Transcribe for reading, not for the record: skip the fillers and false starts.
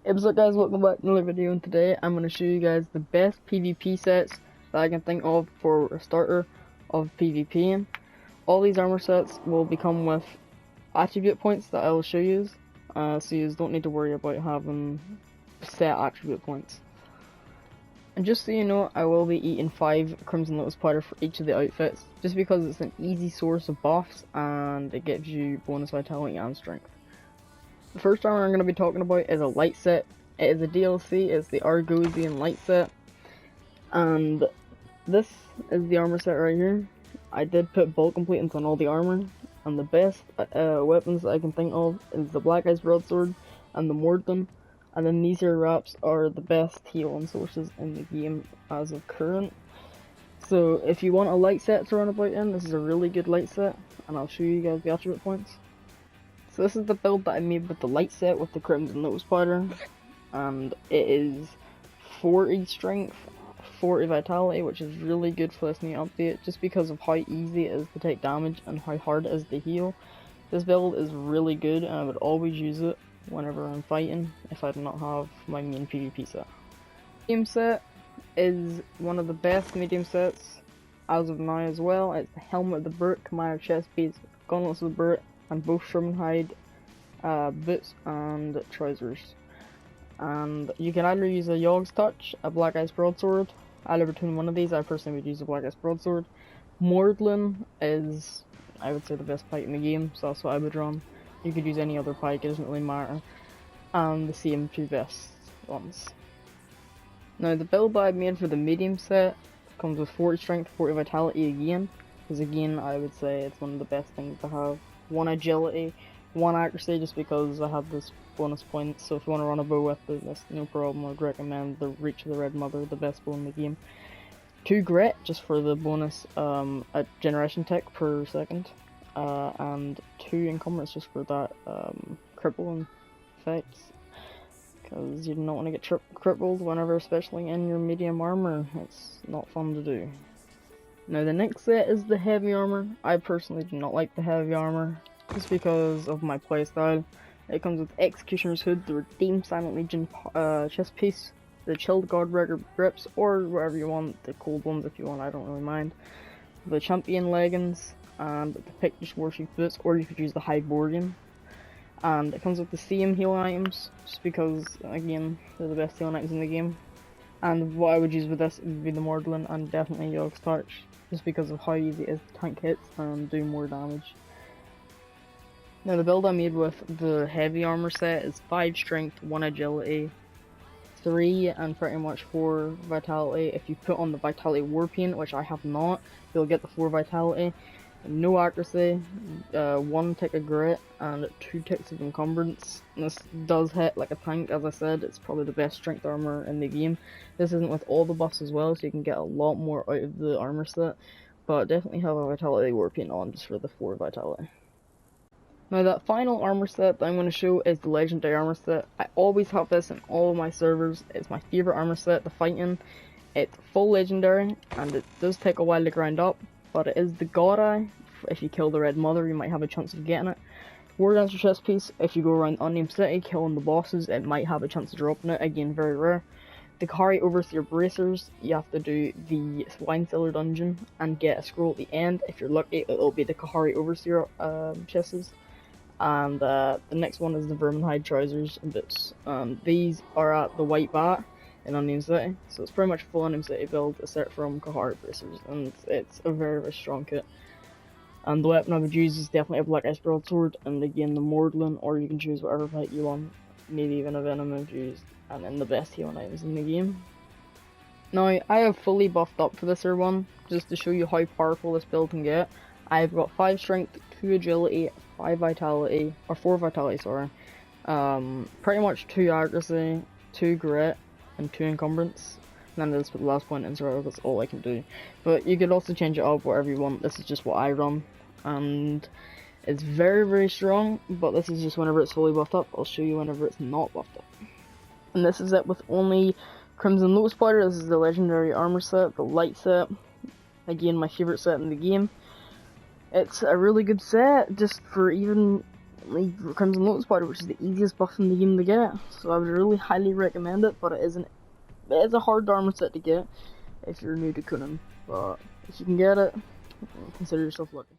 Hey, what's up guys, welcome back to another video, and today I'm going to show you guys the best PvP sets that I can think of for a starter of PvP. All these armor sets will become with attribute points that I will show you, so you don't need to worry about having set attribute points. And just so you know, I will be eating 5 Crimson Lotus powder for each of the outfits, just because it's an easy source of buffs and it gives you bonus vitality and strength. The first armor I'm going to be talking about is a light set. It is a DLC, it's the Argosian light set. And this is the armor set right here. I did put bulk completants on all the armor. And the best weapons that I can think of is the Black Ice Broadsword and the Mordlin. And then these here wraps are the best healing sources in the game as of current. So if you want a light set to run about in, this is a really good light set. And I'll show you guys the attribute points. So this is the build that I made with the light set with the Crimson Lotus powder, and it is 40 strength, 40 vitality, which is really good for this new update, just because of how easy it is to take damage and how hard it is to heal. This build is really good, and I would always use it whenever I'm fighting if I do not have my main PvP set. Medium set is one of the best medium sets as of now as well. It's the Helmet of the Brute, Commander chest piece, Gauntlets of the Brute, and both Sherman hide boots and trousers. And you can either use a Yog's Touch, a Black Ice Broadsword. Either between one of these, I personally would use a Black Ice Broadsword. Mordlin is, I would say, the best pike in the game, so that's what I would run. You could use any other pike, it doesn't really matter. And the same two best ones. Now the build that I made for the medium set comes with 40 strength, 40 vitality again. Because again, I would say it's one of the best things to have. 1 agility, 1 accuracy, just because I have this bonus point, so if you want to run a bow with it, that's no problem. I'd recommend the Reach of the Red Mother, the best bow in the game. 2 grit, just for the bonus a generation tick per second, and 2 encumbrance, just for that crippling effects, because you don't want to get crippled whenever, especially in your medium armor. It's not fun to do. Now the next set is the heavy armor. I personally do not like the heavy armor, just because of my playstyle. It comes with Executioner's Hood, the Redeemed Silent Legion chest piece, the Chilled Godbreaker grips, or whatever you want, the cold ones if you want, I don't really mind. The Champion leggings, and the Pictish Warchief boots, or you could use the Hyborian. And it comes with the same healing items, just because, again, they're the best healing items in the game. And what I would use with this would be the Mordlin and definitely Yog's Touch, just because of how easy it is to tank hits and do more damage. Now the build I made with the heavy armor set is 5 strength, 1 agility, 3 and pretty much 4 vitality. If you put on the vitality war paint, which I have not, you'll get the 4 vitality. No accuracy, 1 tick of grit, and 2 ticks of encumbrance. And this does hit like a tank, as I said. It's probably the best strength armor in the game. This isn't with all the buffs as well, so you can get a lot more out of the armor set. But definitely have a vitality war paint on, just for the 4 vitality. Now that final armor set that I'm going to show is the legendary armor set. I always have this in all of my servers. It's my favourite armor set to fight in. It's full legendary, and it does take a while to grind up. But it is the God Eye. If you kill the Red Mother, you might have a chance of getting it. War Dancer chest piece. If you go around Unnamed City killing the bosses, it might have a chance of dropping it. Again, very rare. The Kahari Overseer bracers. You have to do the Wine Cellar dungeon and get a scroll at the end. If you're lucky, it'll be the Kahari Overseer chests. And the next one is the Verminhide trousers and boots. These are at the White Bat in Unnamed City, so it's pretty much full Unnamed City build except from Kahari bracers, and it's a very, very strong kit. And the weapon I would use is definitely a Black Ice Broadsword, and again the Mordlin, or you can choose whatever fight you want, maybe even a Venom if used, and then the best healing items in the game. Now I have fully buffed up for this here one, just to show you how powerful this build can get. I've got 5 strength, 2 agility, 5 vitality, or 4 vitality, sorry. Pretty much 2 accuracy, 2 grit, and 2 encumbrance. And then just put the last point in zero, that's all I can do. But you could also change it up whatever you want. This is just what I run. And it's very, very strong, but this is just whenever it's fully buffed up. I'll show you whenever it's not buffed up. And this is it with only Crimson Lotus powder. This is the legendary armor set, the light set. Again, my favorite set in the game. It's a really good set, just for even the Crimson Lotus Powder, which is the easiest buff in the game to get. So I would really highly recommend it, but it is a hard armor set to get if you're new to Conan. But if you can get it, consider yourself lucky.